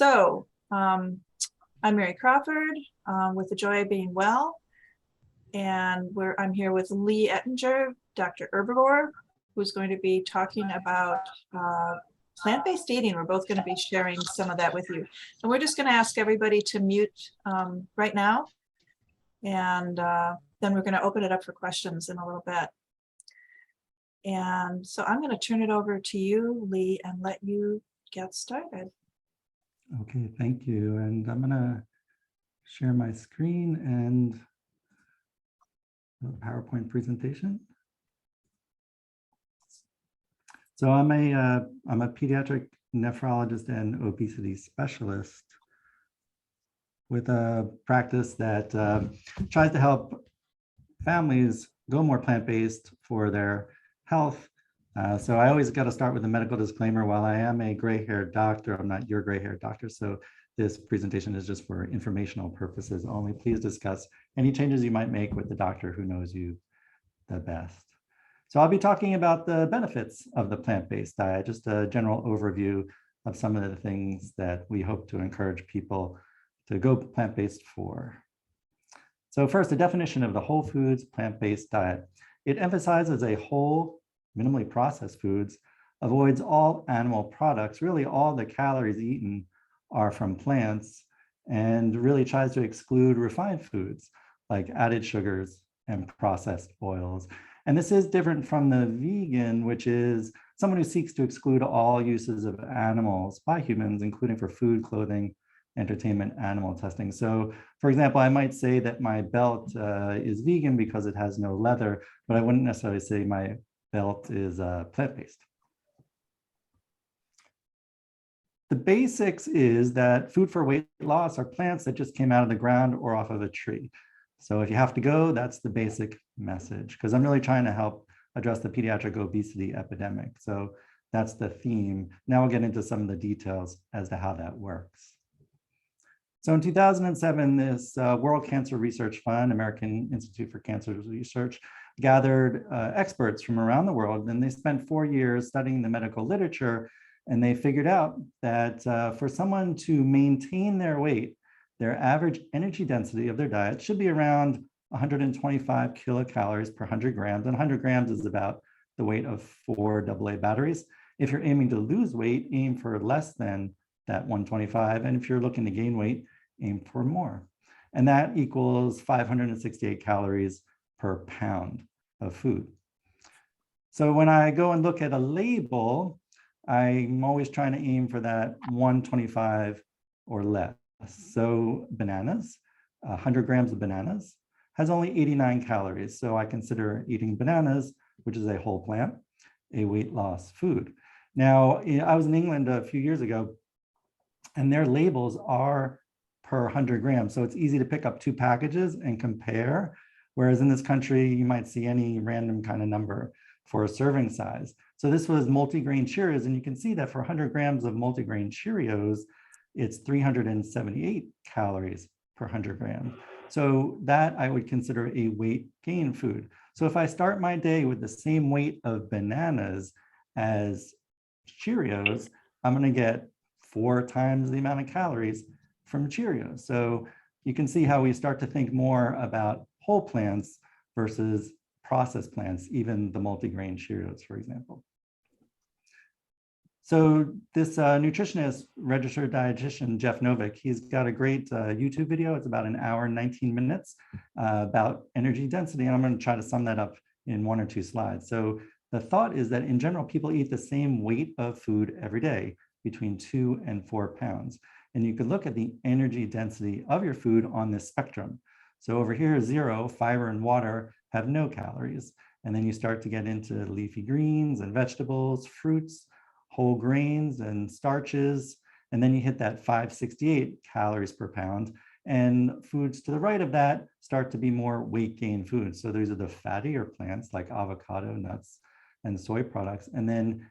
I'm Mary Crawford with the Joy of Being Well, and I'm here with Lee Ettinger, Dr. Herbivore, who's going to be talking about plant-based eating. We're both going to be sharing some of that with you. And we're just going to ask everybody to mute right now, and then we're going to open it up for questions in a little bit. And so I'm going to turn it over to you, Lee, and let you get started. Okay, thank you. And I'm going to share my screen and a PowerPoint presentation. So I'm a pediatric nephrologist and obesity specialist with a practice that tries to help families go more plant-based for their health. So I always got to start with a medical disclaimer. While I am a gray-haired doctor, I'm not your gray-haired doctor. So this presentation is just for informational purposes only. Please discuss any changes you might make with the doctor who knows you the best. So I'll be talking about the benefits of the plant-based diet, just a general overview of some of the things that we hope to encourage people to go plant-based for. So first, the definition of the whole foods plant-based diet. It emphasizes a whole, minimally processed foods, avoids all animal products. Really all the calories eaten are from plants, and really tries to exclude refined foods like added sugars and processed oils. And this is different from the vegan, which is someone who seeks to exclude all uses of animals by humans, including for food, clothing, entertainment, animal testing. So for example, I might say that my belt is vegan because it has no leather, but I wouldn't necessarily say my belt is plant-based. The basics is that food for weight loss are plants that just came out of the ground or off of a tree. So if you have to go, that's the basic message, because I'm really trying to help address the pediatric obesity epidemic. So that's the theme. Now we'll get into some of the details as to how that works. So in 2007, this World Cancer Research Fund, American Institute for Cancer Research, gathered experts from around the world, and they spent 4 years studying the medical literature, and they figured out that for someone to maintain their weight, their average energy density of their diet should be around 125 kilocalories per 100 grams, and 100 grams is about the weight of 4 AA batteries. If you're aiming to lose weight, aim for less than that 125, and if you're looking to gain weight, aim for more. And that equals 568 calories per pound of food. So when I go and look at a label, I'm always trying to aim for that 125 or less. So bananas, 100 grams of bananas has only 89 calories. So I consider eating bananas, which is a whole plant, a weight loss food. Now, I was in England a few years ago, and their labels are per 100 grams. So it's easy to pick up 2 packages and compare. Whereas in this country, you might see any random kind of number for a serving size. So this was multigrain Cheerios, and you can see that for 100 grams of multigrain Cheerios, it's 378 calories per 100 grams. So that I would consider a weight gain food. So if I start my day with the same weight of bananas as Cheerios, I'm going to get 4 times the amount of calories from Cheerios. So you can see how we start to think more about whole plants versus processed plants, even the multigrain Cheerios, for example. So this nutritionist, registered dietitian, Jeff Novick, he's got a great YouTube video. It's about 1 hour and 19 minutes about energy density. And I'm going to try to sum that up in 1 or 2 slides. So the thought is that in general, people eat the same weight of food every day, between 2 and 4 pounds. And you can look at the energy density of your food on this spectrum. So over here, 0, fiber and water have no calories. And then you start to get into leafy greens and vegetables, fruits, whole grains and starches, and then you hit that 568 calories per pound. And foods to the right of that start to be more weight gain foods. So those are the fattier plants like avocado, nuts, and soy products. And then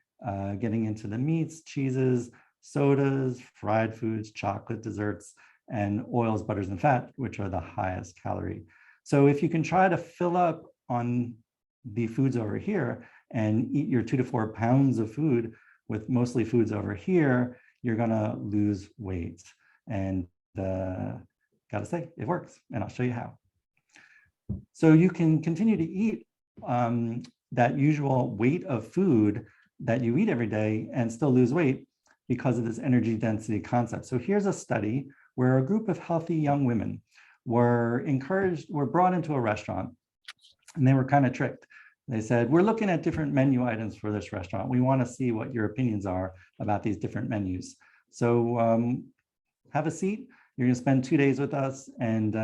getting into the meats, cheeses, sodas, fried foods, chocolate, desserts, and oils, butters, and fat, which are the highest calorie. So if you can try to fill up on the foods over here and eat your 2 to 4 pounds of food with mostly foods over here, you're gonna lose weight. And gotta say, it works, and I'll show you how. So you can continue to eat that usual weight of food that you eat every day and still lose weight because of this energy density concept. So here's a study where a group of healthy young women were brought into a restaurant, and they were kind of tricked. They said, we're looking at different menu items for this restaurant. We want to see what your opinions are about these different menus. So have a seat. You're going to spend 2 days with us, and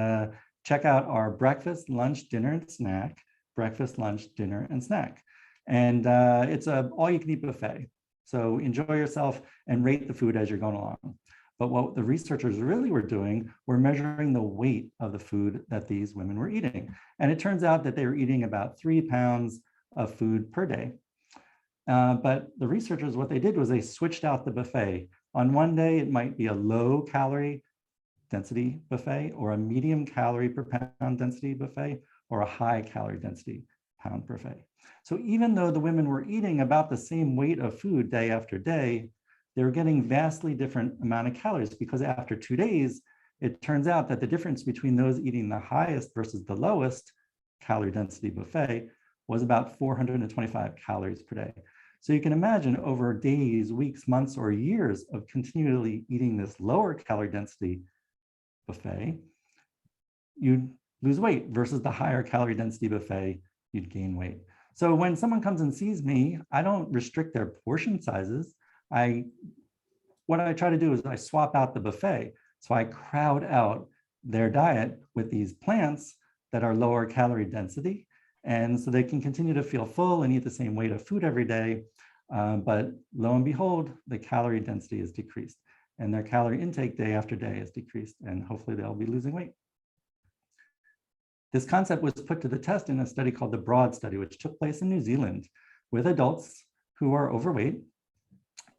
check out our breakfast, lunch, dinner, and snack. Breakfast, lunch, dinner, and snack. And it's an all-you-can-eat buffet. So enjoy yourself and rate the food as you're going along. But what the researchers really were doing were measuring the weight of the food that these women were eating. And it turns out that they were eating about 3 pounds of food per day. But the researchers, what they did was they switched out the buffet. On one day, it might be a low calorie density buffet, or a medium calorie per pound density buffet, or a high calorie density pound buffet. So even though the women were eating about the same weight of food day after day, they were getting vastly different amount of calories, because after 2 days, it turns out that the difference between those eating the highest versus the lowest calorie density buffet was about 425 calories per day. So you can imagine, over days, weeks, months, or years of continually eating this lower calorie density buffet, you'd lose weight, versus the higher calorie density buffet, you'd gain weight. So when someone comes and sees me, I don't restrict their portion sizes. What I try to do is I swap out the buffet. So I crowd out their diet with these plants that are lower calorie density. And so they can continue to feel full and eat the same weight of food every day. But lo and behold, the calorie density is decreased, and their calorie intake day after day is decreased, and hopefully they'll be losing weight. This concept was put to the test in a study called the BROAD study, which took place in New Zealand with adults who are overweight.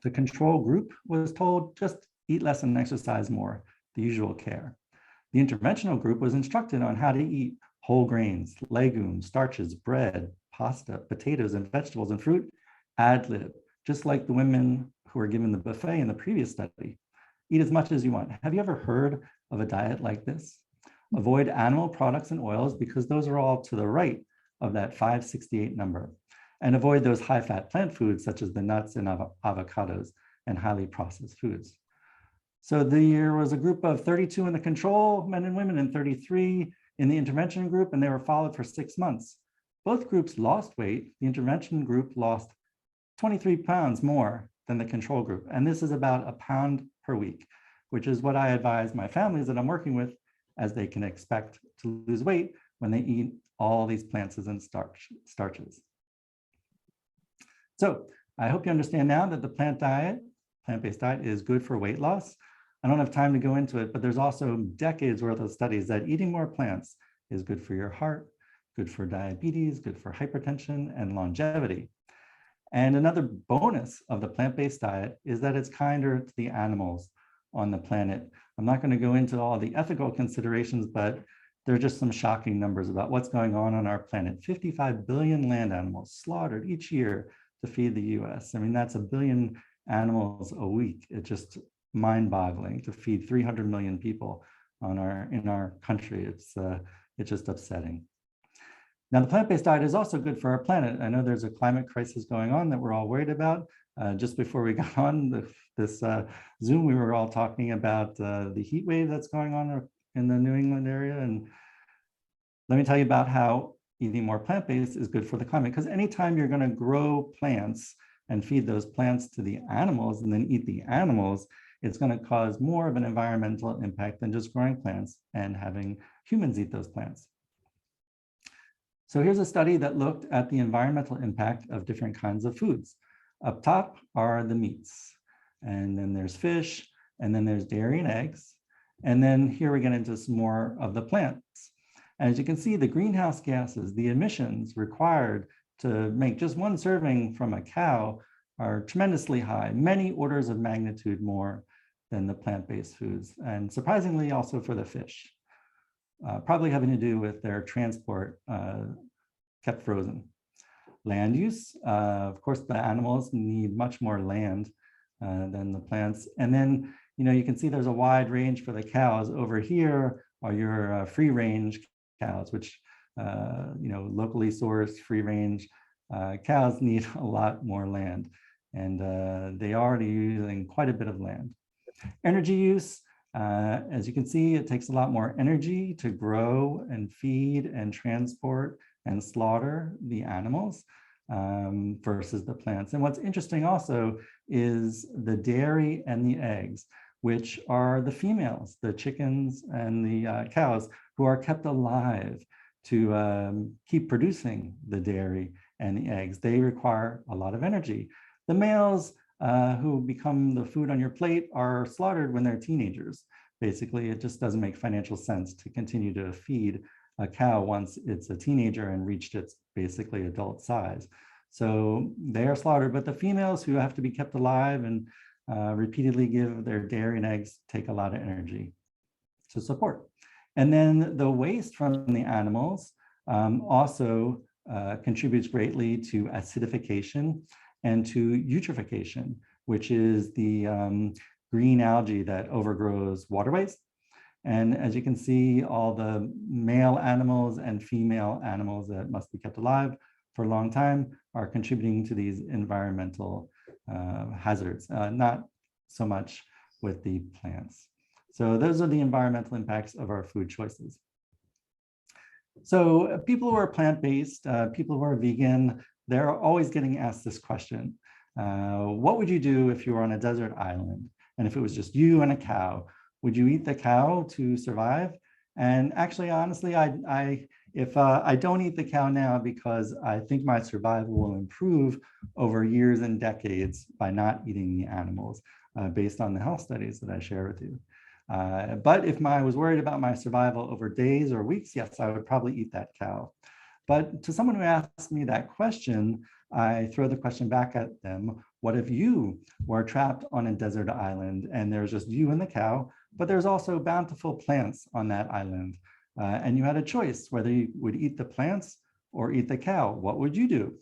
The control group was told, just eat less and exercise more, the usual care. The interventional group was instructed on how to eat whole grains, legumes, starches, bread, pasta, potatoes, and vegetables, and fruit ad lib, just like the women who were given the buffet in the previous study. Eat as much as you want. Have you ever heard of a diet like this? Avoid animal products and oils, because those are all to the right of that 568 number. And avoid those high-fat plant foods, such as the nuts and avocados, and highly processed foods. So there was a group of 32 in the control, men and women, and 33 in the intervention group, and they were followed for 6 months. Both groups lost weight. The intervention group lost 23 pounds more than the control group. And this is about a pound per week, which is what I advise my families that I'm working with, as they can expect to lose weight when they eat all these plants and starches. So I hope you understand now that the plant-based diet is good for weight loss. I don't have time to go into it, but there's also decades worth of studies that eating more plants is good for your heart, good for diabetes, good for hypertension, and longevity. And another bonus of the plant-based diet is that it's kinder to the animals on the planet. I'm not going to go into all the ethical considerations, but there are just some shocking numbers about what's going on our planet. 55 billion land animals slaughtered each year to feed the US. I mean, that's 1 billion animals a week. It's just mind-boggling to feed 300 million people in our country. It's just upsetting. Now, the plant-based diet is also good for our planet. I know there's a climate crisis going on that we're all worried about. Just before we got on this Zoom, we were all talking about the heat wave that's going on in the New England area. And let me tell you about how eating more plant-based is good for the climate. Because anytime you're going to grow plants and feed those plants to the animals and then eat the animals, it's going to cause more of an environmental impact than just growing plants and having humans eat those plants. So here's a study that looked at the environmental impact of different kinds of foods. Up top are the meats, and then there's fish, and then there's dairy and eggs. And then here we get into some more of the plants. As you can see, the greenhouse gases, the emissions required to make just one serving from a cow are tremendously high, many orders of magnitude more than the plant-based foods, and surprisingly also for the fish, probably having to do with their transport kept frozen. Land use, of course, the animals need much more land than the plants. And then, you can see there's a wide range for the cows. Over here are your free range cows, which, locally sourced free range cows need a lot more land. And they are already using quite a bit of land. Energy use, as you can see, it takes a lot more energy to grow and feed and transport and slaughter the animals versus the plants. And what's interesting also is the dairy and the eggs, which are the females, the chickens and the cows, who are kept alive to keep producing the dairy and the eggs. They require a lot of energy. The males who become the food on your plate are slaughtered when they're teenagers. Basically, it just doesn't make financial sense to continue to feed a cow once it's a teenager and reached its basically adult size. So they are slaughtered, but the females who have to be kept alive and repeatedly give their dairy and eggs take a lot of energy to support. And then the waste from the animals also contributes greatly to acidification and to eutrophication, which is the green algae that overgrows waterways. And as you can see, all the male animals and female animals that must be kept alive for a long time are contributing to these environmental hazards, not so much with the plants. So those are the environmental impacts of our food choices. So people who are plant-based, people who are vegan, they're always getting asked this question. What would you do if you were on a desert island? And if it was just you and a cow, would you eat the cow to survive? And actually, honestly, if I don't eat the cow now because I think my survival will improve over years and decades by not eating the animals based on the health studies that I share with you. But if I was worried about my survival over days or weeks, yes, I would probably eat that cow. But to someone who asks me that question, I throw the question back at them. What if you were trapped on a desert island and there's just you and the cow, but there's also bountiful plants on that island? And you had a choice whether you would eat the plants or eat the cow. What would you do?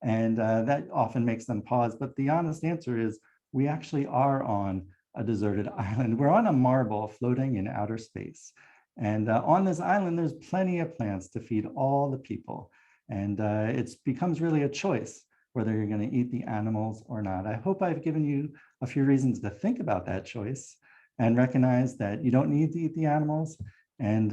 And that often makes them pause. But the honest answer is we actually are on a deserted island. We're on a marble floating in outer space. And on this island, there's plenty of plants to feed all the people. And it becomes really a choice whether you're going to eat the animals or not. I hope I've given you a few reasons to think about that choice and recognize that you don't need to eat the animals, and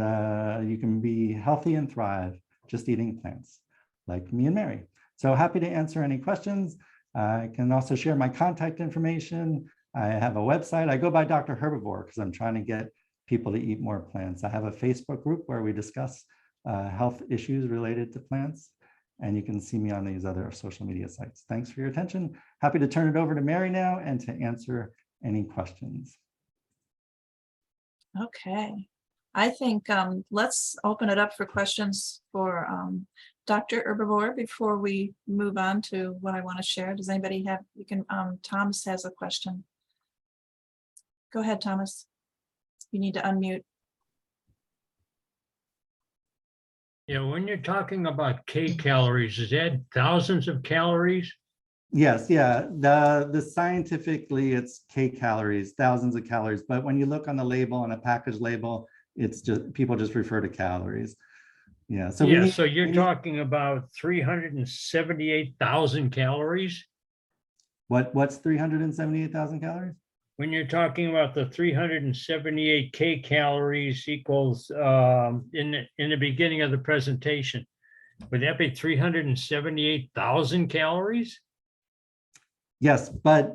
you can be healthy and thrive just eating plants, like me and Mary. So happy to answer any questions. I can also share my contact information. I have a website. I go by Dr. Herbivore because I'm trying to get people to eat more plants. I have a Facebook group where we discuss health issues related to plants, and you can see me on these other social media sites. Thanks for your attention. Happy to turn it over to Mary now and to answer any questions. Okay, I think let's open it up for questions for Dr. Herbivore before we move on to what I want to share. Does anybody have, you can, Thomas has a question. Go ahead, Thomas. You need to unmute. Yeah, when you're talking about kcalories, is that thousands of calories? Yes, yeah. The scientifically it's kcalories, thousands of calories. But when you look on the label, on a package label, it's just people just refer to calories. Yeah. So yeah. So you're talking about 378,000 calories. What's 378,000 calories? When you're talking about the 378 kcalories equals in the beginning of the presentation, would that be 378,000 calories? Yes, but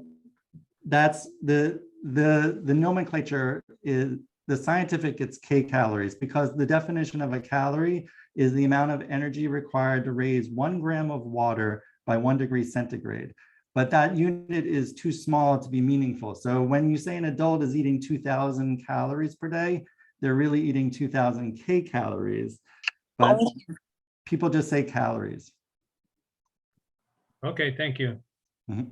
that's the nomenclature is the scientific, it's kcalories, because the definition of a calorie is the amount of energy required to raise 1 gram of water by 1 degree centigrade. But that unit is too small to be meaningful. So when you say an adult is eating 2,000 calories per day, they're really eating 2,000 kcalories. But people just say calories. Okay, thank you. Mm-hmm.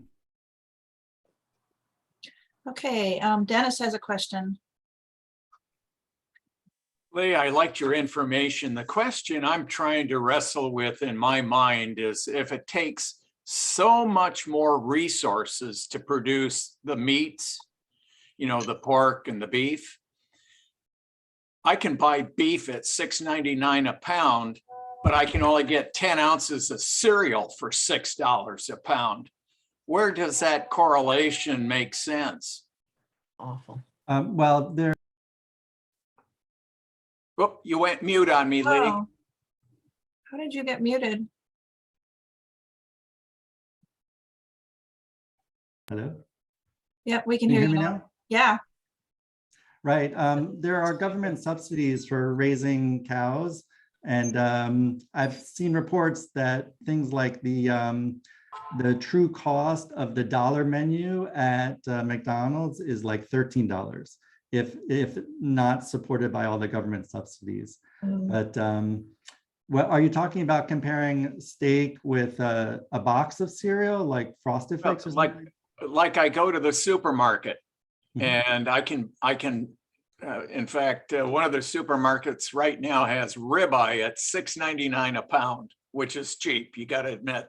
Okay, Dennis has a question. Lee, I liked your information. The question I'm trying to wrestle with in my mind is if it takes so much more resources to produce the meats, the pork and the beef. I can buy beef at $6.99 a pound, but I can only get 10 ounces of cereal for $6 a pound. Where does that correlation make sense? Awful. Well, there. Oh, you went mute on me, Lee. Oh. How did you get muted? Hello? Yep, we can Can you hear hear you me now. now? Yeah. Right. There are government subsidies for raising cows. And I've seen reports that things like the true cost of the dollar menu at McDonald's is like $13 if not supported by all the government subsidies. But what are you talking about, comparing steak with a box of cereal like Frosted Flakes or something? Like I go to the supermarket Mhm. and I can in fact, one of the supermarkets right now has ribeye at $6.99 a pound, which is cheap, you got to admit.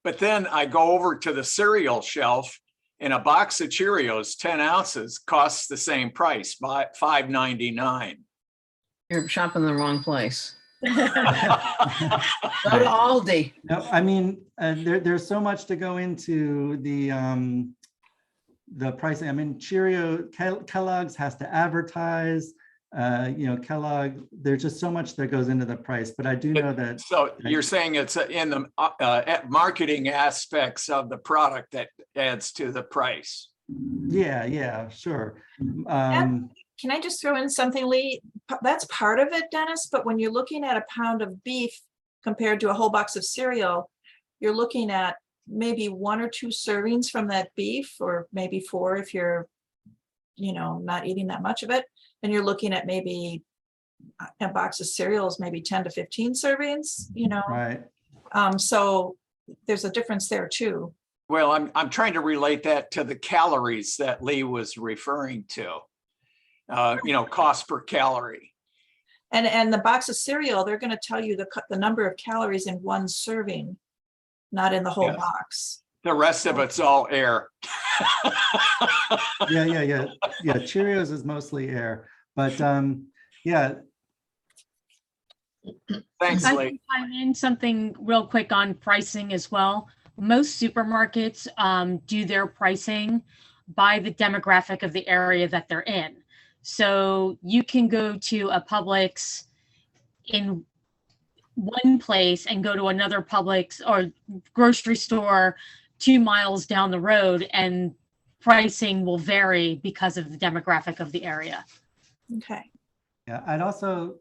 But then I go over to the cereal shelf and a box of Cheerios, 10 ounces, costs the same price, $5.99. You're shopping the wrong place. Go to Right. Aldi. No, I mean, there's so much to go into the pricing. I mean, Kellogg's has to advertise, Kellogg, there's just so much that goes into the price, but I do know that. So you're saying it's in the marketing aspects of the product that adds to the price. Yeah, sure. Can I just throw in something, Lee? That's part of it, Dennis, but when you're looking at a pound of beef compared to a whole box of cereal, you're looking at maybe 1 or 2 servings from that beef, or maybe 4 if you're, not eating that much of it. And you're looking at maybe a box of cereals, maybe 10 to 15 servings, Right. So there's a difference there too. Well, I'm trying to relate that to the calories that Lee was referring to. Cost per calorie. And the box of cereal, they're going to tell you the number of calories in 1 serving, not in the whole Yes. box. The rest of it's all air. Yeah. Cheerios is mostly air, but yeah. Thanks, I Lee. can chime in something real quick on pricing as well. Most supermarkets do their pricing by the demographic of the area that they're in. So you can go to a Publix in one place and go to another Publix or grocery store 2 miles down the road, and pricing will vary because of the demographic of the area. Okay. Yeah, I also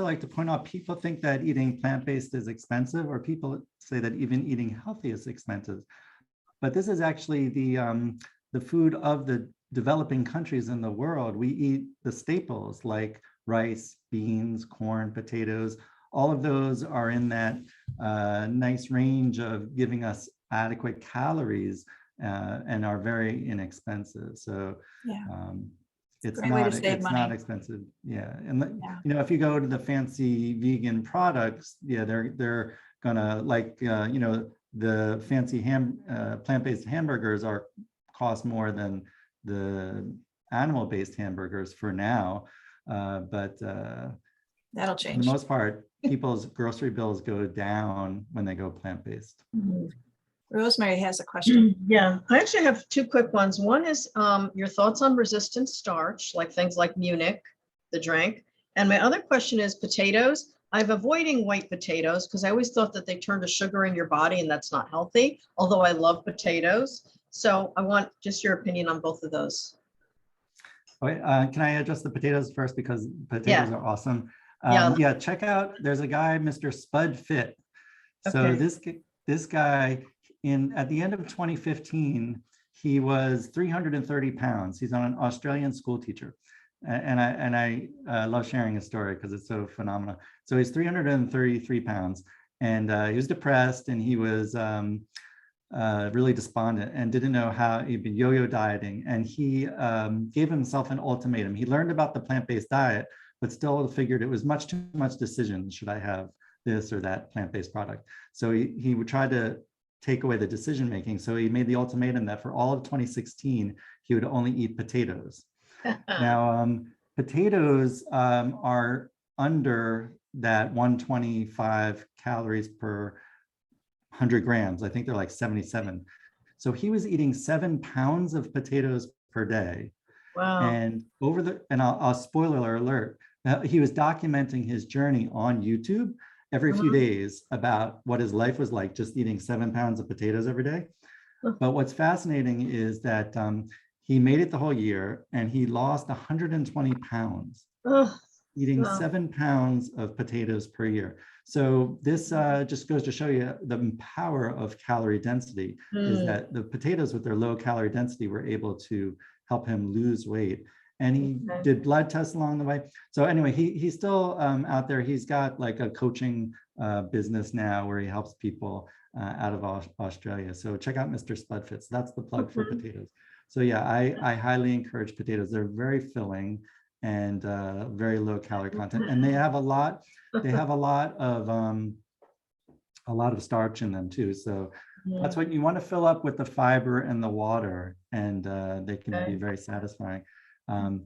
like to point out, people think that eating plant-based is expensive, or people say that even eating healthy is expensive. But this is actually the food of the developing countries in the world. We eat the staples like rice, beans, corn, potatoes. All of those are in that nice range of giving us adequate calories and are very inexpensive. So Yeah. it's Great way to save not money. expensive. Yeah. And Yeah. if you go to the fancy vegan products, they're gonna, like the fancy plant-based hamburgers cost more than the animal-based hamburgers for now. But That'll for change. the most part, people's grocery bills go down when they go plant-based. Rosemary has a question. Yeah, I actually have 2 quick ones. One is your thoughts on resistant starch, like things like Munich, the drink. And my other question is potatoes. I'm avoiding white potatoes because I always thought that they turn to sugar in your body and that's not healthy, although I love potatoes. So I want just your opinion on both of those. Okay, can I address the potatoes first, because potatoes are awesome. Yeah. Check out, there's a guy, Mr. Spud Fit. So Okay. this guy, at the end of 2015, he was 330 pounds. He's an Australian school teacher. And I love sharing his story because it's so phenomenal. So he's 333 pounds, and he was depressed, and he was really despondent and didn't know how. He'd been yo-yo dieting, and he gave himself an ultimatum. He learned about the plant-based diet, but still figured it was too much decision. Should I have this or that plant-based product? So he would try to take away the decision making. So he made the ultimatum that for all of 2016, he would only eat potatoes. Now, potatoes are under that 125 calories per 100 grams. I think they're like 77. So he was eating 7 pounds of potatoes per day. Wow. And I'll spoiler alert, he was documenting his journey on YouTube every few days about what his life was like just eating 7 pounds of potatoes every day. But what's fascinating is that he made it the whole year and he lost 120 pounds eating 7 pounds of potatoes per year. So this just goes to show you the power of calorie density is that the potatoes with their low calorie density were able to help him lose weight. And he did blood tests along the way. So anyway, he's still out there. He's got like a coaching business now where he helps people out of Australia. So check out Mr. Spudfits. That's the plug for potatoes. So yeah, I highly encourage potatoes. They're very filling and very low calorie content. And they have a lot of starch in them too. So that's what you want to fill up with the fiber and the water, and they can be very satisfying. I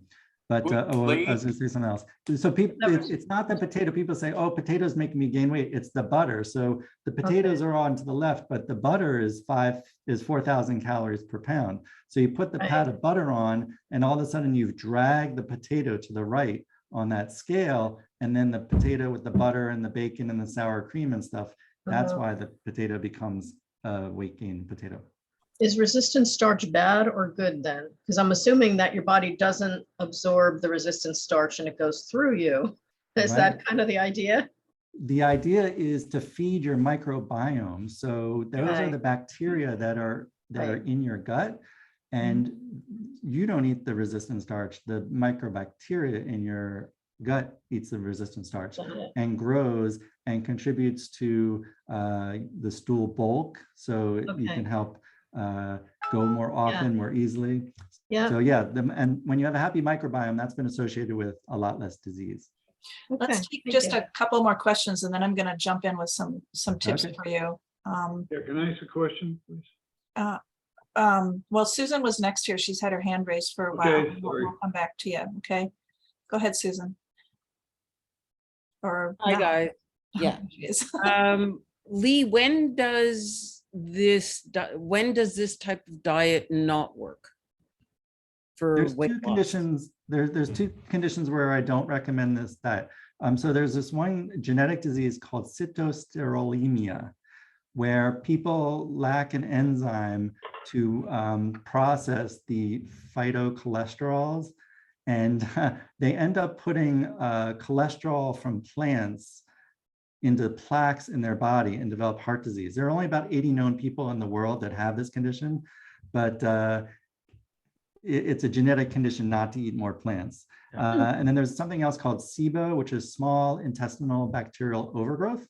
was going to say something else. So people, it's not the potato. People say, "Oh, potatoes make me gain weight." It's the butter. So the potatoes are on to the left, but the butter is 4,000 calories per pound. So you put the pat of butter on, and all of a sudden you've dragged the potato to the right on that scale, and then the potato with the butter and the bacon and the sour cream and stuff. That's why the potato becomes a weight gain potato. Is resistant starch bad or good then? Because I'm assuming that your body doesn't absorb the resistant starch and it goes through you. Is that kind of the idea? The idea is to feed your microbiome. So those are the bacteria that are in your gut, and you don't eat the resistant starch. The microbacteria in your gut eats the resistant starch and grows and contributes to the stool bulk. So you can help go more often, more easily. So and when you have a happy microbiome, that's been associated with a lot less disease. Let's take just a couple more questions, and then I'm going to jump in with some tips for you. Can I ask a question, please? Well, Susan was next here. She's had her hand raised for a while. Okay, We'll come back to you. Okay, go ahead, Susan. Or hi, guys. Yeah. Lee, when does this type of diet not work for There's weight two loss? conditions. There's two conditions where I don't recommend this diet. So there's this one genetic disease called cytosterolemia, where people lack an enzyme to process the phytocholesterols, and they end up putting cholesterol from plants into plaques in their body and develop heart disease. There are only about 80 known people in the world that have this condition, but it's a genetic condition not to eat more plants. And then there's something else called SIBO, which is small intestinal bacterial overgrowth.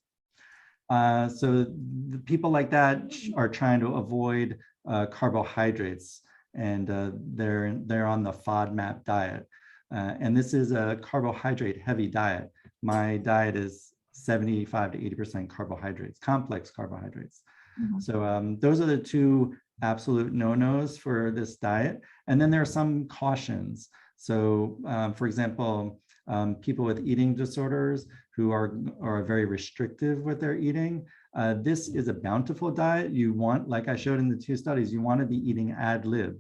So the people like that are trying to avoid carbohydrates, and they're on the FODMAP diet. And this is a carbohydrate heavy diet. My diet is 75 to 80% carbohydrates, complex carbohydrates. So those are the two absolute no-nos for this diet. And then there are some cautions. So for example, people with eating disorders who are very restrictive with their eating, this is a bountiful diet. You want, like I showed in the two studies, you want to be eating ad lib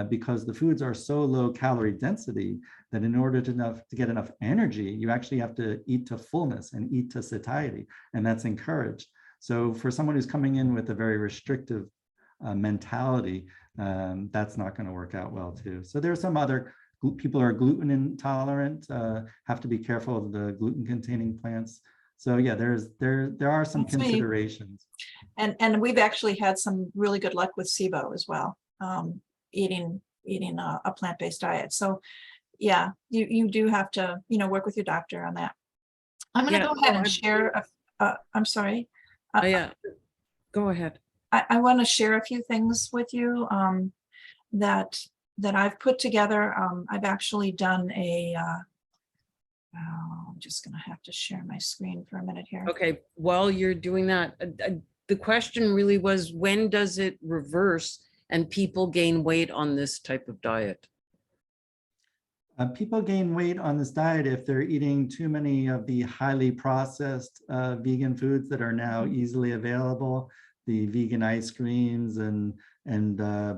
because the foods are so low calorie density that in order to get enough energy, you actually have to eat to fullness and eat to satiety, and that's encouraged. So for someone who's coming in with a very restrictive mentality, that's not going to work out well too. So there are some other people who are gluten intolerant, have to be careful of the gluten containing plants. So yeah, there are some considerations. And we've actually had some really good luck with SIBO as well, eating a plant-based diet. So yeah, you do have to, work with your doctor on that. I'm going to go ahead and share. I'm sorry. Yeah, go ahead. I want to share a few things with you that I've put together. I've actually done I'm just going to have to share my screen for a minute here. Okay, while you're doing that, the question really was, when does it reverse and people gain weight on this type of diet? People gain weight on this diet if they're eating too many of the highly processed vegan foods that are now easily available, the vegan ice creams and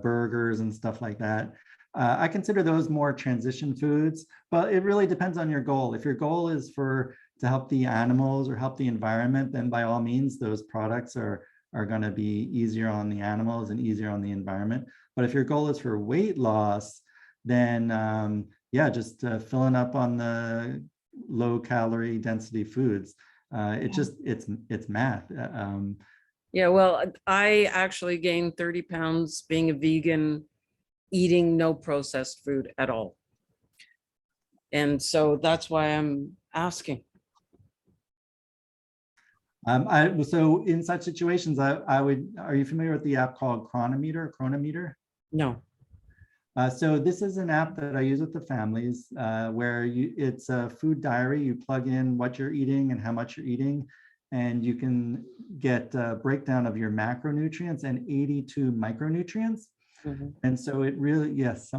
burgers and stuff like that. I consider those more transition foods, but it really depends on your goal. If your goal is to help the animals or help the environment, then by all means, those products are going to be easier on the animals and easier on the environment. But if your goal is for weight loss, then yeah, just filling up on the low calorie density foods. It's math. Yeah, well, I actually gained 30 pounds being a vegan, eating no processed food at all. And so that's why I'm asking. So in such situations, I would, are you familiar with the app called Chronometer? No. So this is an app that I use with the families where it's a food diary. You plug in what you're eating and how much you're eating, and you can get a breakdown of your macronutrients and 82 micronutrients. Mhm. And so it really, yes,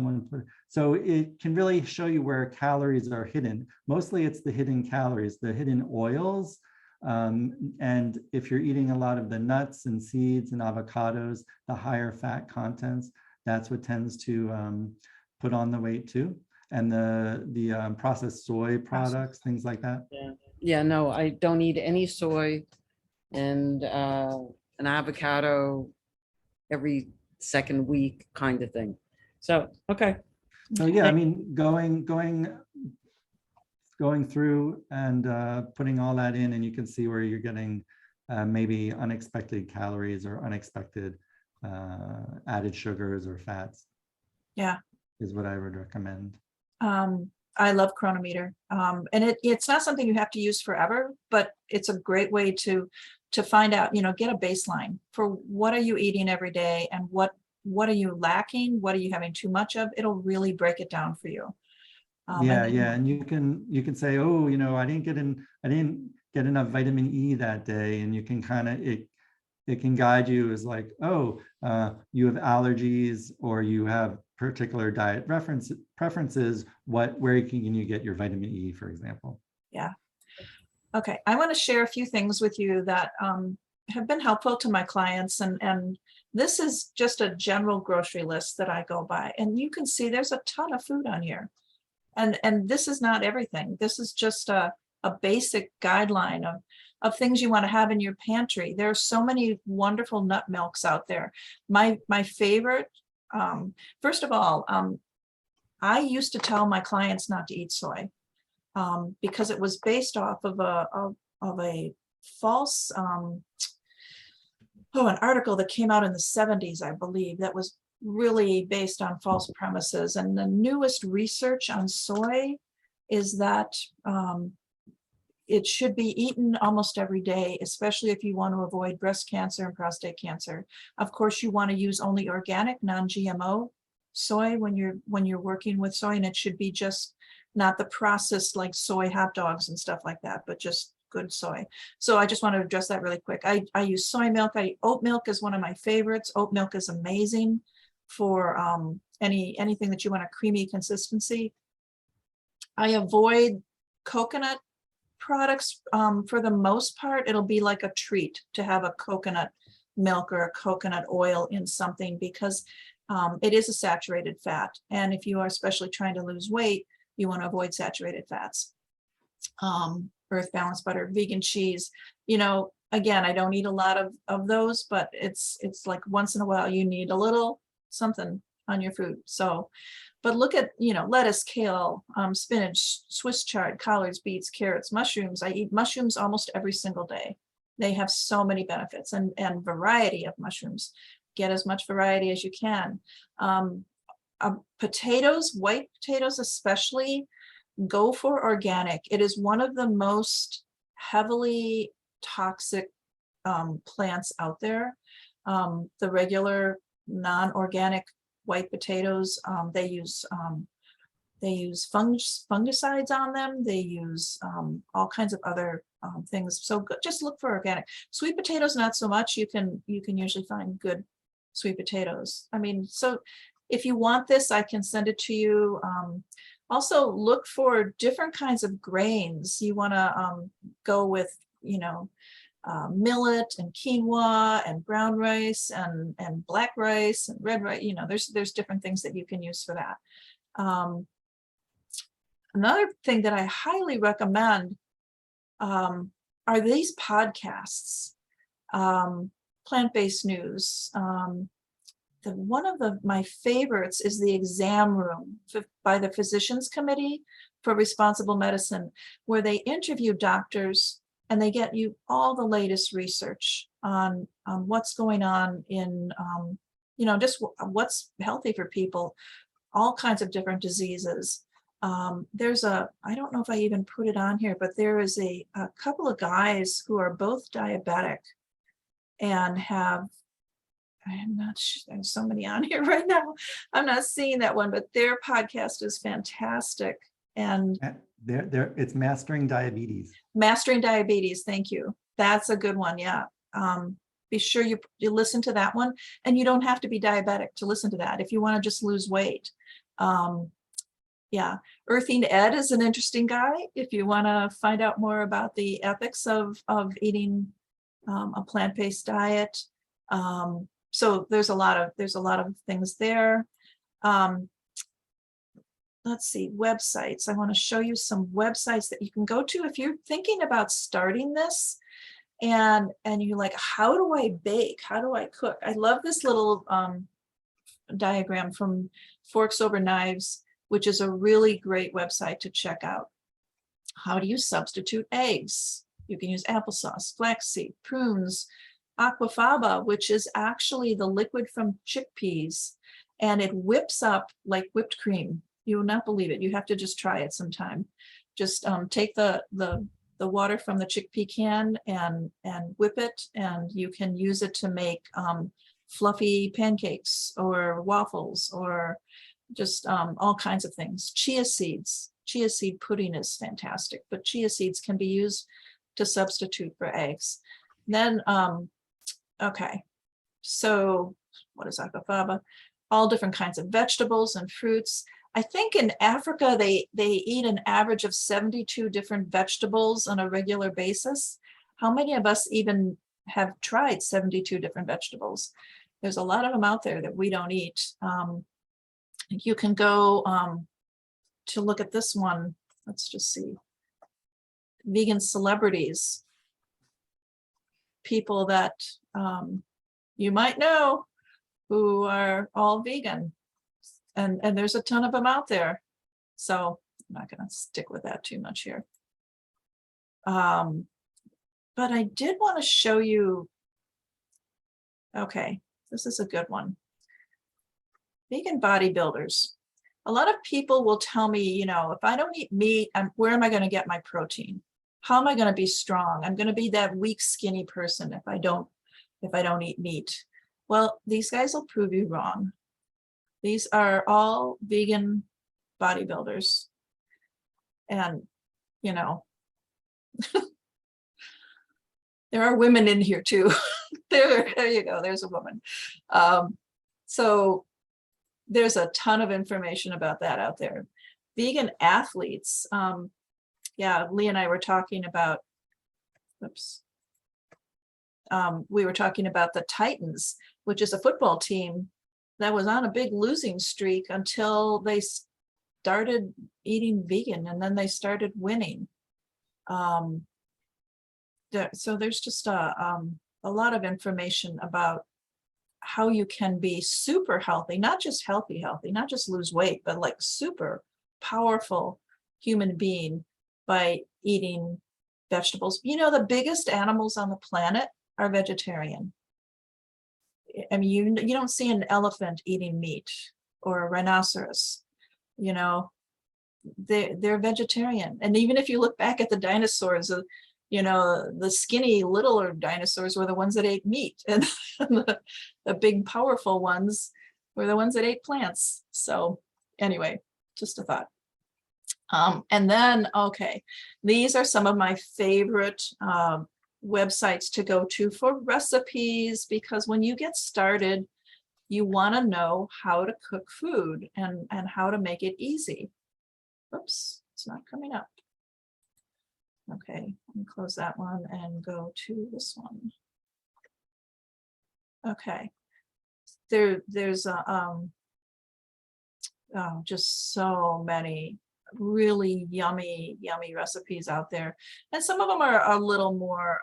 so it can really show you where calories are hidden. Mostly it's the hidden calories, the hidden oils. And if you're eating a lot of the nuts and seeds and avocados, the higher fat contents, that's what tends to put on the weight too. And the processed soy products, things like that. Yeah, no, I don't eat any soy and an avocado every second week kind of thing. So, okay. So yeah, I mean, going through and putting all that in, and you can see where you're getting maybe unexpected calories or unexpected added sugars or fats. Yeah, is what I would recommend. I love Chronometer, and it's not something you have to use forever, but it's a great way to find out, get a baseline for what are you eating every day and what are you lacking, what are you having too much of. It'll really break it down for you. And you can say, oh, I didn't get enough vitamin E that day, and you can kind of it can guide you as like, oh, you have allergies or you have particular diet preferences. Where can you get your vitamin E, for example? Yeah. Okay, I want to share a few things with you that have been helpful to my clients, and this is just a general grocery list that I go by, and you can see there's a ton of food on here, and this is not everything. This is just a basic guideline of things you want to have in your pantry. There are so many wonderful nut milks out there. My favorite, first of all, I used to tell my clients not to eat soy. Because it was based off of a false an article that came out in the 70s, I believe, that was really based on false premises. And the newest research on soy is that it should be eaten almost every day, especially if you want to avoid breast cancer and prostate cancer. Of course, you want to use only organic, non-GMO soy when you're working with soy, and it should be just not the processed like soy hot dogs and stuff like that, but just good soy. So I just want to address that really quick. I use soy milk. Oat milk is one of my favorites. Oat milk is amazing for anything that you want a creamy consistency. I avoid coconut products for the most part. It'll be like a treat to have a coconut milk or a coconut oil in something, because it is a saturated fat. And if you are especially trying to lose weight, you want to avoid saturated fats. Earth Balanced butter, vegan cheese. Again, I don't eat a lot of those, but it's like once in a while you need a little something on your food. So, but look at, lettuce, kale, spinach, Swiss chard, collards, beets, carrots, mushrooms. I eat mushrooms almost every single day. They have so many benefits, and variety of mushrooms. Get as much variety as you can. Potatoes, white potatoes especially, go for organic. It is one of the most heavily toxic plants out there. The regular non-organic white potatoes, they use They use fungicides on them. They use all kinds of other things. So just look for organic. Sweet potatoes, not so much. You can usually find good sweet potatoes. I mean, so if you want this, I can send it to you. Also look for different kinds of grains. You want to go with, millet and quinoa and brown rice and black rice and red rice. There's different things that you can use for that. Another thing that I highly recommend are these podcasts, Plant-Based News. One of my favorites is The Exam Room by the Physicians Committee for Responsible Medicine, where they interview doctors and they get you all the latest research on what's going on in, just what's healthy for people, all kinds of different diseases. I don't know if I even put it on here, but there is a couple of guys who are both diabetic and I'm not sure, there's so many on here right now. I'm not seeing that one, but their podcast is fantastic. And it's Mastering Diabetes. Mastering Diabetes, thank you. That's a good one, yeah. Be sure you listen to that one, and you don't have to be diabetic to listen to that if you want to just lose weight. Yeah, Earthing Ed is an interesting guy if you want to find out more about the ethics of eating a plant-based diet. So there's a lot of things there. Let's see, websites. I want to show you some websites that you can go to if you're thinking about starting this, and you're like, how do I bake? How do I cook? I love this little diagram from Forks Over Knives, which is a really great website to check out. How do you substitute eggs? You can use applesauce, flaxseed, prunes, aquafaba, which is actually the liquid from chickpeas, and it whips up like whipped cream. You will not believe it. You have to just try it sometime. Just take the water from the chickpea can and whip it, and you can use it to make fluffy pancakes or waffles or just all kinds of things. Chia seeds. Chia seed pudding is fantastic, but chia seeds can be used to substitute for eggs. Then, okay, so what is aquafaba? All different kinds of vegetables and fruits. I think in Africa, they eat an average of 72 different vegetables on a regular basis. How many of us even have tried 72 different vegetables? There's a lot of them out there that we don't eat. You can go to look at this one. Let's just see. Vegan celebrities. People that you might know who are all vegan. And there's a ton of them out there. So I'm not going to stick with that too much here. But I did want to show you. Okay, this is a good one. Vegan bodybuilders. A lot of people will tell me, if I don't eat meat, where am I going to get my protein? How am I going to be strong? I'm going to be that weak, skinny person if I don't eat meat. Well, these guys will prove you wrong. These are all vegan bodybuilders. And, there are women in here too. There you go. There's a woman. So there's a ton of information about that out there. Vegan athletes. Yeah, Lee and I were talking about, we were talking about the Titans, which is a football team that was on a big losing streak until they started eating vegan, and then they started winning. So there's just a lot of information about how you can be super healthy, not just healthy, not just lose weight, but like super powerful human being by eating vegetables. The biggest animals on the planet are vegetarian. I mean, you don't see an elephant eating meat or a rhinoceros, they're vegetarian. And even if you look back at the dinosaurs, the skinny littler dinosaurs were the ones that ate meat, and the big powerful ones were the ones that ate plants. So anyway, just a thought. And then, okay, these are some of my favorite websites to go to for recipes, because when you get started, you want to know how to cook food and how to make it easy. Oops, it's not coming up. Okay, let me close that one and go to this one. Okay, there's just so many really yummy recipes out there, and some of them are a little more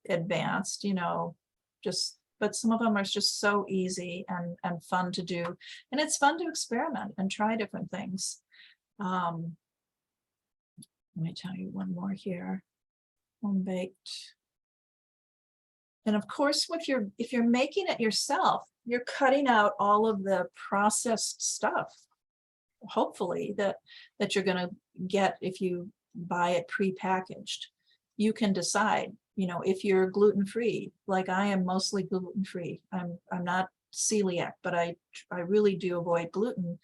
advanced, you know, but some of them are just so easy and fun to do, and it's fun to experiment and try different things. Let me tell you one more here. Home baked. And of course, if you're making it yourself, you're cutting out all of the processed stuff, hopefully, that you're going to get if you buy it prepackaged. You can decide, you know, if you're gluten-free, like I am mostly gluten-free. I'm not celiac, but I really do avoid gluten.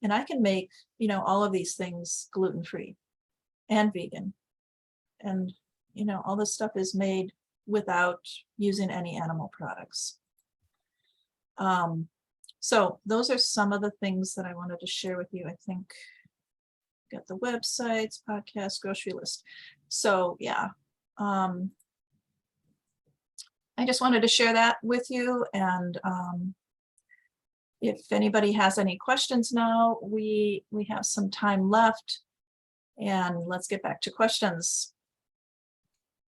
And I can make, you know, all of these things gluten-free and vegan. And, you know, all this stuff is made without using any animal products. So those are some of the things that I wanted to share with you. I think got the websites, podcast, grocery list. So yeah, I just wanted to share that with you. And if anybody has any questions now, we have some time left, and let's get back to questions.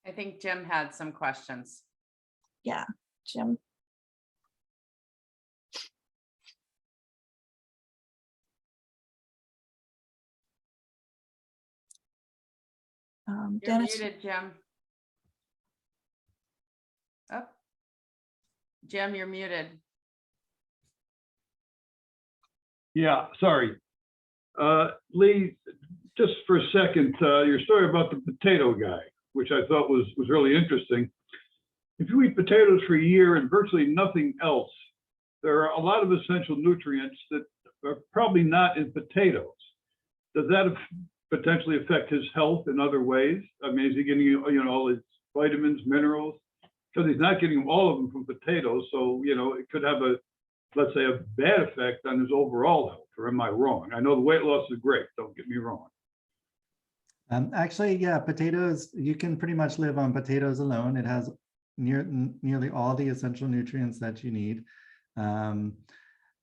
I think Jim had some questions. Yeah, Jim. You're Dennis. muted, Jim. Oh, Jim, you're muted. Yeah, sorry. Lee, just for a second, your story about the potato guy, which I thought was really interesting. If you eat potatoes for a year and virtually nothing else, there are a lot of essential nutrients that are probably not in potatoes. Does that potentially affect his health in other ways? I mean, is he getting, you know, all his vitamins, minerals? Because he's not getting all of them from potatoes. So, you know, it could have a, let's say, a bad effect on his overall health, or am I wrong? I know the weight loss is great, don't get me wrong. Actually, yeah, potatoes, you can pretty much live on potatoes alone. It has nearly all the essential nutrients that you need.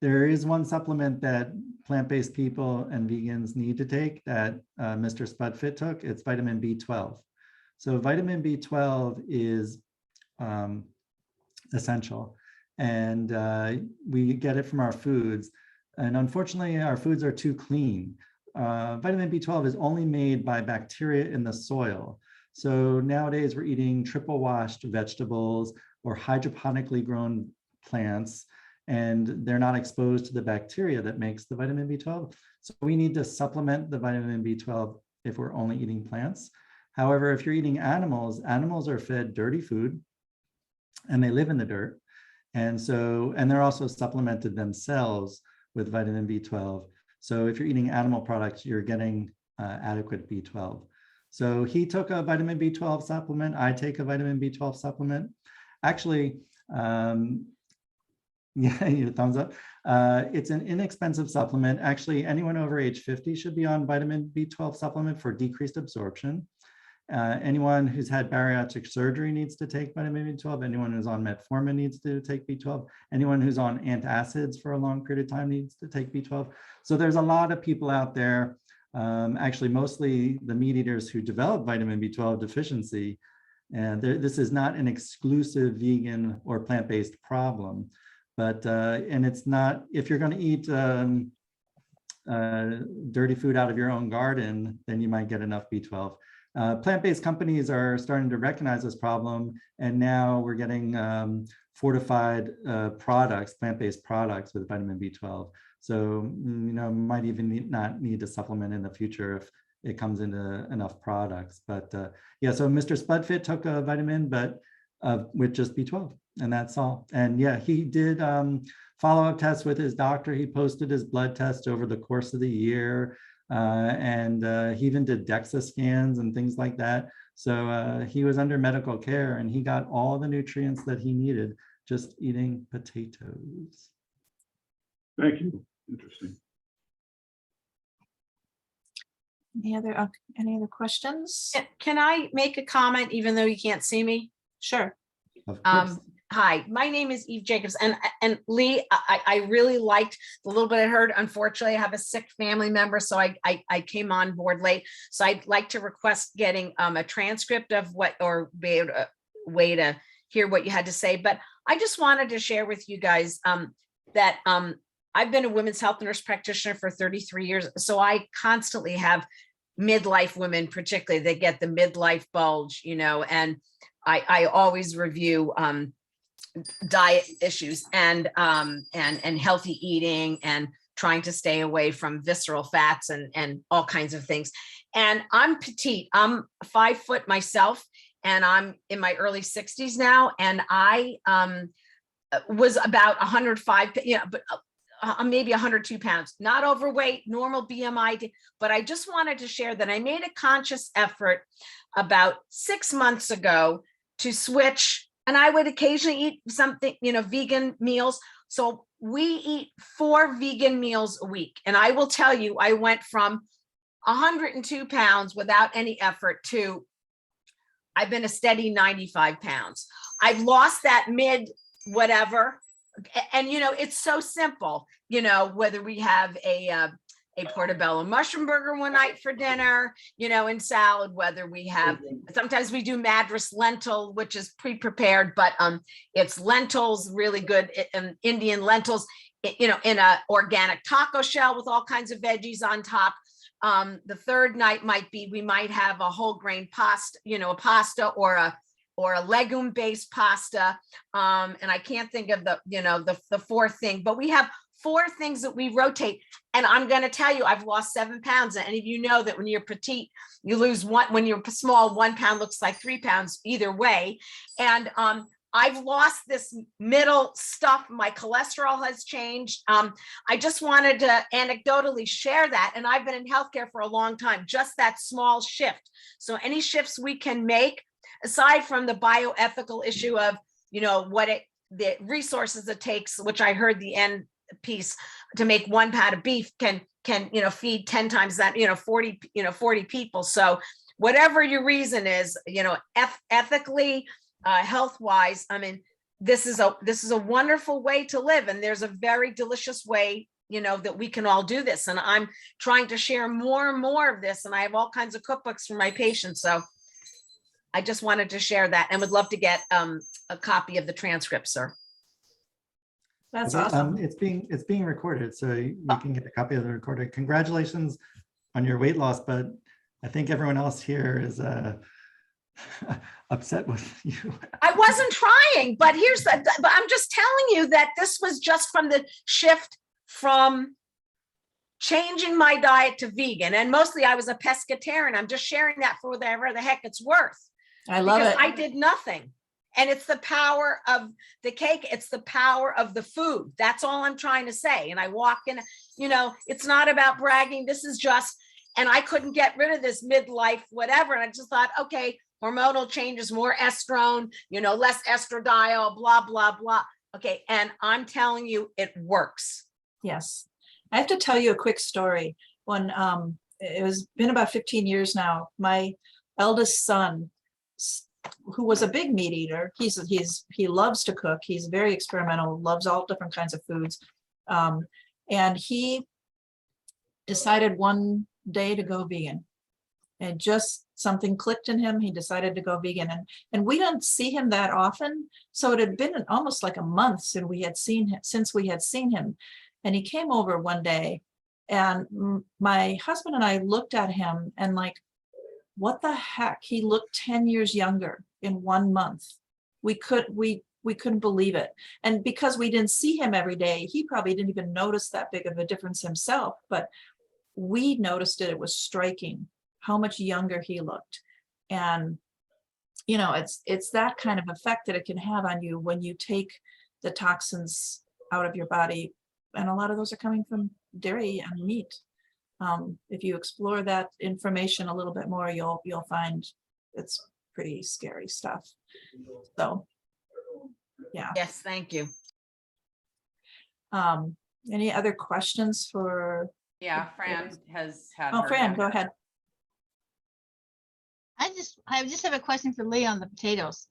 There is one supplement that plant-based people and vegans need to take that Mr. Spudfit took. It's vitamin B12. So vitamin B12 is essential, and we get it from our foods. And unfortunately, our foods are too clean. Vitamin B12 is only made by bacteria in the soil. So nowadays we're eating triple washed vegetables or hydroponically grown plants, and they're not exposed to the bacteria that makes the vitamin B12. So we need to supplement the vitamin B12 if we're only eating plants. However, if you're eating animals, animals are fed dirty food and they live in the dirt. And they're also supplemented themselves with vitamin B12. So if you're eating animal products, you're getting adequate B12. So he took a vitamin B12 supplement. I take a vitamin B12 supplement. Actually, yeah, your thumbs up. It's an inexpensive supplement. Actually, anyone over age 50 should be on vitamin B12 supplement for decreased absorption. Anyone who's had bariatric surgery needs to take vitamin B12. Anyone who's on metformin needs to take B12. Anyone who's on antacids for a long period of time needs to take B12. So there's a lot of people out there, actually mostly the meat eaters, who develop vitamin B12 deficiency. And this is not an exclusive vegan or plant-based problem. But, and it's not, if you're going to eat dirty food out of your own garden, then you might get enough B12. Plant-based companies are starting to recognize this problem, and now we're getting fortified products, plant-based products with vitamin B12. So, you know, might even not need to supplement in the future if it comes into enough products. But yeah, so Mr. Spudfit took a vitamin, but with just B12, and that's all. And yeah, he did follow-up tests with his doctor. He posted his blood test over the course of the year. He even did DEXA scans and things like that. So he was under medical care and he got all the nutrients that he needed just eating potatoes. Thank you. Interesting. Any other questions? Can I make a comment even though you can't see me? Sure. Of course. Hi, my name is Eve Jacobs, and Lee, I really liked the little bit I heard. Unfortunately, I have a sick family member, so I came on board late. So I'd like to request getting a transcript of what, or be able to, way to hear what you had to say. But I just wanted to share with you guys that I've been a women's health nurse practitioner for 33 years, so I constantly have midlife women, particularly, that get the midlife bulge, you know, and I always review diet issues and healthy eating and trying to stay away from visceral fats and all kinds of things. And I'm petite. I'm 5 foot myself, and I'm in my early 60s now. And I was about 105, but maybe 102 pounds, not overweight, normal BMI. But I just wanted to share that I made a conscious effort about 6 months ago to switch. And I would occasionally eat something, you know, vegan meals. So we eat 4 vegan meals a week. And I will tell you, I went from 102 pounds without any effort to, I've been a steady 95 pounds. I've lost that mid whatever. And, you know, it's so simple, you know, whether we have a portobello mushroom burger one night for dinner, you know, and salad, whether we have, sometimes we do Madras lentil, which is pre-prepared, but it's lentils, really good Indian lentils, you know, in a organic taco shell with all kinds of veggies on top. The third night might be, we might have a whole grain pasta, you know, a pasta or a legume based pasta. And I can't think of the, you know, the fourth thing, but we have 4 things that we rotate. And I'm going to tell you, I've lost 7 pounds. And if you know that when you're petite, you lose one, when you're small, 1 pound looks like 3 pounds either way. And I've lost this middle stuff. My cholesterol has changed. I just wanted to anecdotally share that. And I've been in healthcare for a long time, just that small shift. So any shifts we can make, aside from the bioethical issue of, you know, the resources it takes, which I heard the end piece, to make 1 pound of beef can, you know, feed 10 times that, you know, 40 people. So whatever your reason is, you know, ethically, health wise, I mean, this is a wonderful way to live. And there's a very delicious way, you know, that we can all do this. And I'm trying to share more and more of this. And I have all kinds of cookbooks for my patients. So I just wanted to share that and would love to get a copy of the transcript, sir. That's Okay, awesome. it's being recorded, so you can get a copy of the recording. Congratulations on your weight loss, but I think everyone else here is upset with you. I wasn't trying, but but I'm just telling you that this was just from the shift from changing my diet to vegan. And mostly I was a pescatarian. I'm just sharing that for whatever the heck it's worth. I love Because it. I did nothing. And it's the power of the cake. It's the power of the food. That's all I'm trying to say. And I walk in, you know, it's not about bragging. This is just, and I couldn't get rid of this midlife, whatever. And I just thought, okay, hormonal changes, more estrone, you know, less estradiol, blah, blah, blah. Okay. And I'm telling you, it works. Yes. I have to tell you a quick story. When it was been about 15 years now, my eldest son, who was a big meat eater, he loves to cook. He's very experimental, loves all different kinds of foods. And he decided one day to go vegan. And just something clicked in him. He decided to go vegan. And we don't see him that often. So it had been almost like a month since we had seen him. And he came over one day, and my husband and I looked at him and like, what the heck? He looked 10 years younger in 1 month. We couldn't believe it. And because we didn't see him every day, he probably didn't even notice that big of a difference himself, but we noticed it. It was striking how much younger he looked. And, you know, it's that kind of effect that it can have on you when you take the toxins out of your body. And a lot of those are coming from dairy and meat. If you explore that information a little bit more, you'll find it's pretty scary stuff. So, yeah. Yes, thank you. Any other questions for, Yeah, Fran has had. oh, her Fran, hand go up. ahead. I just have a question for Lee on the potatoes.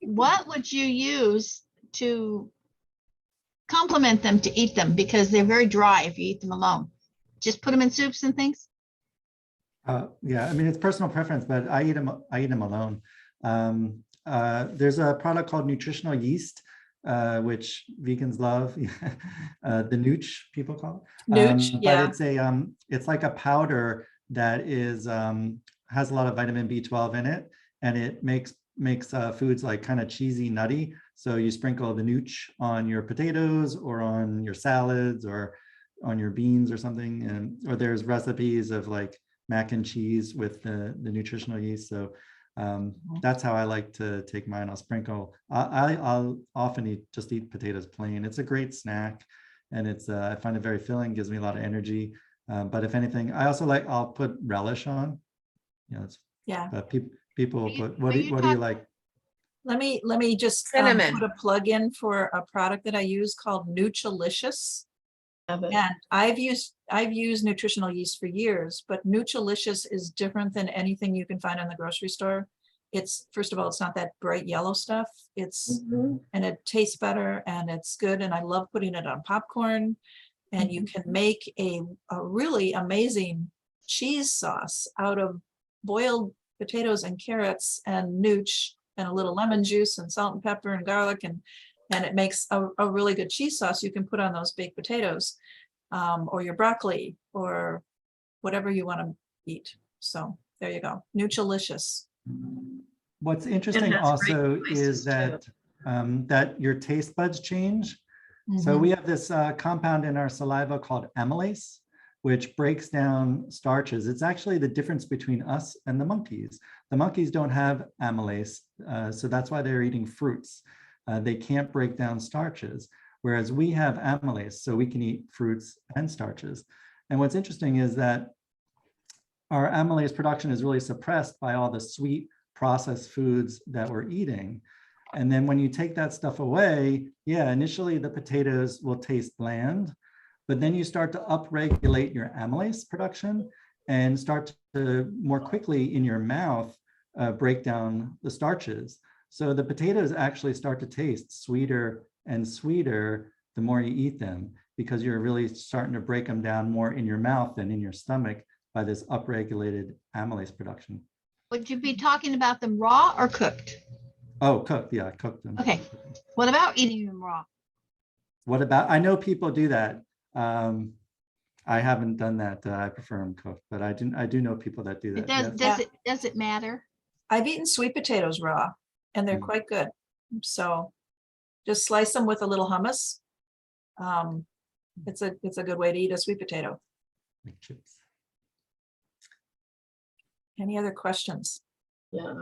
What would you use to complement them to eat them? Because they're very dry if you eat them alone. Just put them in soups and things? Yeah, I mean, it's personal preference, but I eat them alone. There's a product called nutritional yeast, which vegans love, the nooch people call it. Nooch, yeah. But it's like a powder that is has a lot of vitamin B12 in it, and it makes foods like kind of cheesy, nutty. So you sprinkle the nooch on your potatoes or on your salads or on your beans or something, and or there's recipes of like mac and cheese with the nutritional yeast. So that's how I like to take mine. I'll sprinkle. I'll often just eat potatoes plain. It's a great snack, and it's I find it very filling. Gives me a lot of energy. But if anything, I also I'll put relish on. You know, Yeah. People you- put. What are do you you like? Let me just Cinnamon. put a plug in for a product that I use called Nutrilicious. Have it. And I've used nutritional yeast for years, but Nutrilicious is different than anything you can find in the grocery store. It's, first of all, it's not that bright yellow stuff. It's, and it tastes better and it's good. And I love putting it on popcorn. And you can make a really amazing cheese sauce out of boiled potatoes and carrots and nooch and a little lemon juice and salt and pepper and garlic, and it makes a really good cheese sauce you can put on those baked potatoes, or your broccoli or whatever you want to eat. So there you go. Nutrilicious. What's interesting has great also spices, is that that your taste buds change. So Mhm. we have this compound in our saliva called amylase, which breaks down starches. It's actually the difference between us and the monkeys. The monkeys don't have amylase, so that's why they're eating fruits. They can't break down starches, whereas we have amylase, so we can eat fruits and starches. And what's interesting is that our amylase production is really suppressed by all the sweet processed foods that we're eating. And then when you take that stuff away, yeah, initially the potatoes will taste bland, but then you start to upregulate your amylase production and start to more quickly in your mouth break down the starches. So the potatoes actually start to taste sweeter and sweeter the more you eat them, because you're really starting to break them down more in your mouth than in your stomach by this upregulated amylase production. Would you be talking about them raw or cooked? Oh, cooked, yeah, cooked them. Okay. What about eating them raw? What about, I know people do that. I haven't done that. I prefer them cooked, but I do know people that do that. Yes. Does it matter? I've eaten sweet potatoes raw and they're Mm. quite good. So just slice them with a little hummus. It's a good way to eat a sweet potato. Like chips. Any other questions? Yeah.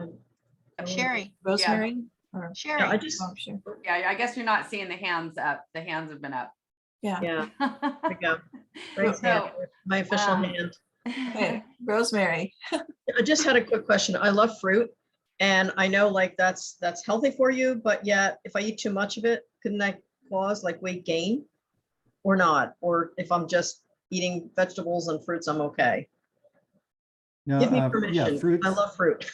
Sherry, Rosemary? Or, I Sherry. just, oh, sure. Yeah, I guess you're not seeing the hands up. The hands have been up. Yeah. yeah, there we go. Raise hand. So, My official um, hand. Okay, Rosemary. I just had a quick question. I love fruit. And I know like that's healthy for you, but yet if I eat too much of it, couldn't that cause like weight gain or not? Or if I'm just eating vegetables and fruits, I'm okay. No, Give me yeah, permission. fruits. I love fruit.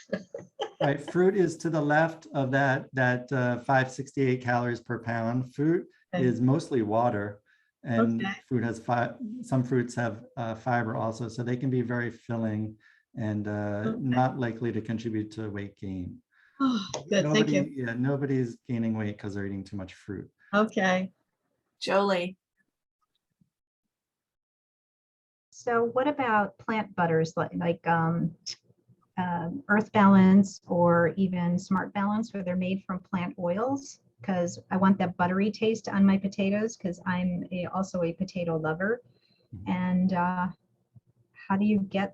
Right, fruit is to the left of that 568 calories per pound. Fruit Okay. is mostly water, and Okay. fruit has some fruits have fiber also, so they can be very filling and not likely to contribute to weight gain. Oh, good, thank you. Yeah, nobody's gaining weight because they're eating too much fruit. Okay. Jolie. So what about plant butters like Earth Balance or even Smart Balance, where they're made from plant oils? Because I want that buttery taste on my potatoes, because I'm also a potato lover. And how do you get,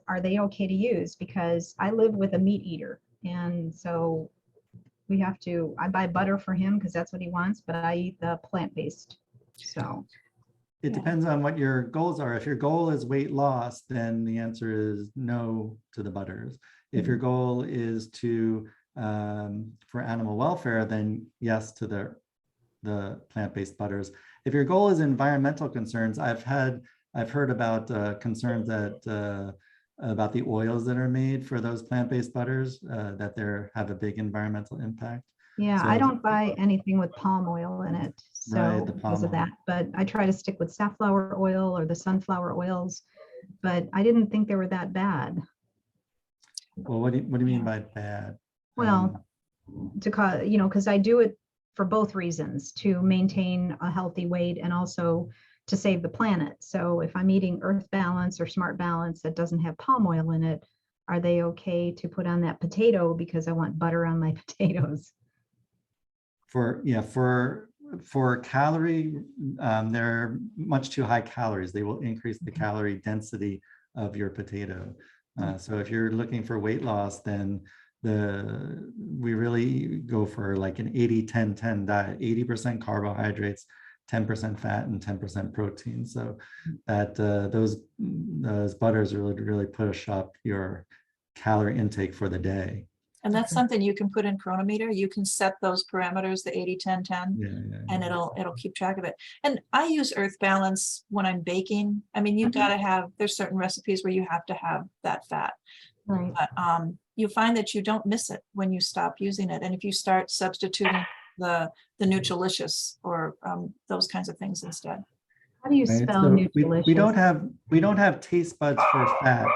are they okay to use? Because I live with a meat eater, and so I buy butter for him because that's what he wants, but I eat the plant-based. So it depends on what your goals are. If your goal is weight loss, then the answer is no to the butters. If your goal is to for animal welfare, then yes to the plant-based butters. If your goal is environmental concerns, I've heard about concerns that about the oils that are made for those plant-based butters, that they have a big environmental impact. Yeah, So I if- don't buy anything with palm oil in it. Right, So the because of palm oil. that, but I try to stick with safflower oil or the sunflower oils. But I didn't think they were that bad. Well, what do you mean by bad? Well, to cause, because I do it for both reasons, to maintain a healthy weight and also to save the planet. So if I'm eating Earth Balance or Smart Balance that doesn't have palm oil in it, are they okay to put on that potato because I want butter on my potatoes? For calorie, they're much too high calories. They will increase the calorie density of your potato. So if you're looking for weight loss, then we really go for like an 80-10-10 diet, 80% carbohydrates, 10% fat, and 10% protein. So that those butters really push up your calorie intake for the day. And that's something you can put in Chronometer. You can set those parameters, the 80-10-10, Yeah. and it'll keep track of it. And I use Earth Balance when I'm baking. I mean, you've got to have, there's certain recipes where you have to have that fat. Right. But you find that you don't miss it when you stop using it. And if you start substituting the Nutrilicious or those kinds of things instead. How do you Right, spell so Nutrilicious? we don't have taste buds for fat.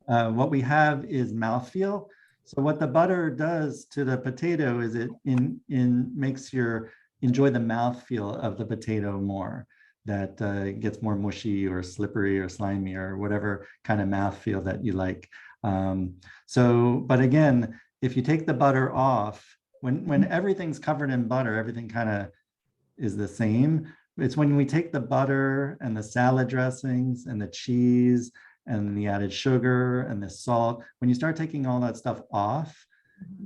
What we have is mouthfeel. So what the butter does to the potato is it makes your enjoy the mouthfeel of the potato more. That gets more mushy or slippery or slimy or whatever kind of mouthfeel that you like. But again, if you take the butter off, when everything's covered in butter, everything kind of is the same. It's when we take the butter and the salad dressings and the cheese and the added sugar and the salt, when you start taking all that stuff off,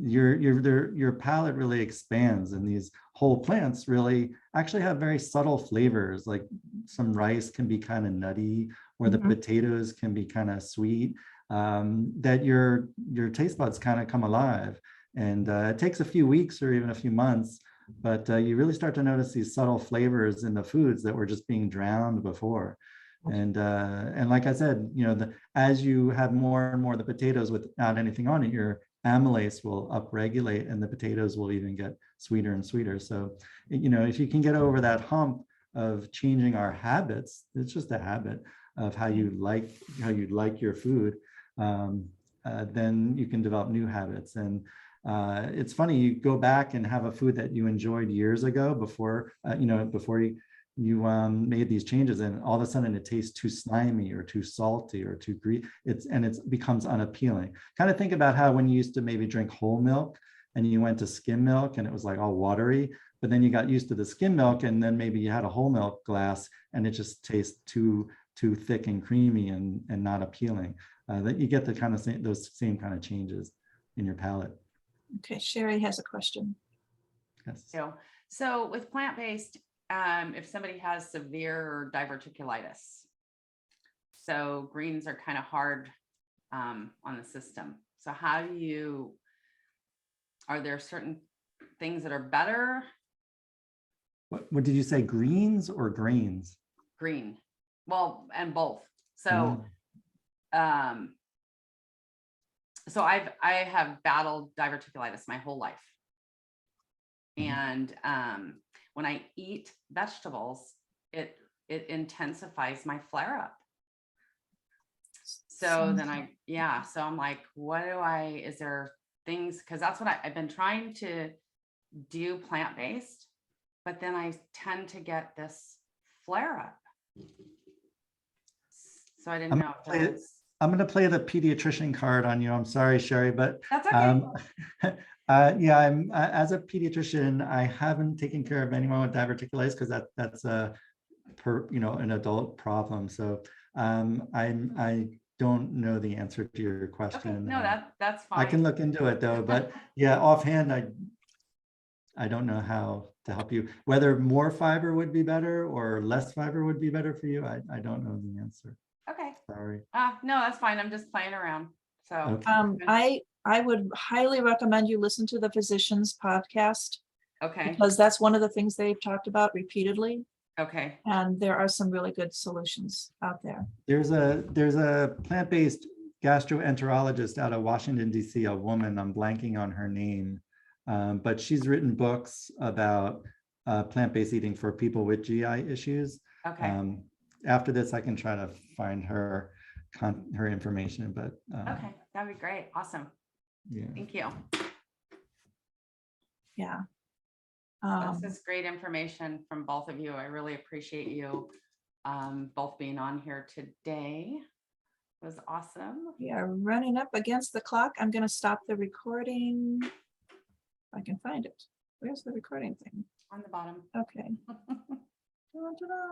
your palate really expands, and these whole plants really actually have very subtle flavors. Like some rice can be kind of nutty, or the potatoes can be kind of sweet, that your taste buds kind of come alive. And it takes a few weeks or even a few months, but you really start to notice these subtle flavors in the foods that were just being drowned before. And like I said, as you have more and more of the potatoes without anything on it, your amylase will upregulate, and the potatoes will even get sweeter and sweeter. So, if you can get over that hump of changing our habits, it's just a habit of how you like your food, then you can develop new habits. And it's funny, you go back and have a food that you enjoyed years ago before you made these changes, and all of a sudden it tastes too slimy or too salty or too greasy. It becomes unappealing. Kind of think about how when you used to maybe drink whole milk and you went to skim milk and it was like all watery, but then you got used to the skim milk and then maybe you had a whole milk glass and it just tastes too thick and creamy and not appealing. That you get those same kind of changes in your palate. Okay, Sherry has a question. Yes. So with plant-based, if somebody has severe diverticulitis, so greens are kind of hard on the system. So are there certain things that are better? What did you say, greens or grains? Green, well, and both. So, so I have battled diverticulitis my whole life. And when I eat vegetables, it intensifies my flare up. So then so I'm like, is there things, because that's what I've been trying to do plant-based, but then I tend to get this flare up. So I didn't know. I'm going to play the pediatrician card on you. I'm sorry, Sherry, but that's okay. I'm as a pediatrician, I haven't taken care of anyone with diverticulitis because that's an adult problem. So I don't know the answer to your question. Okay. No, that's fine. I can look into it though, but yeah, offhand, I don't know how to help you. Whether more fiber would be better or less fiber would be better for you, I don't know the answer. Okay. Sorry. No, that's fine. I'm just playing around. So. Okay. I would highly recommend you listen to the physician's podcast, Okay, because that's one of the things they've talked about repeatedly. okay, And there are some really good solutions out there. There's a plant-based gastroenterologist out of Washington, DC, a woman, I'm blanking on her name. But she's written books about plant-based eating for people with GI issues. okay, After this, I can try to find her information, but okay. That'd be great. Awesome. yeah. Thank you. Yeah. This is great information from both of you. I really appreciate you both being on here today. It was awesome. We are running up against the clock. I'm going to stop the recording. If I can find it. Where's the recording thing? On the bottom. Okay. Ta-da.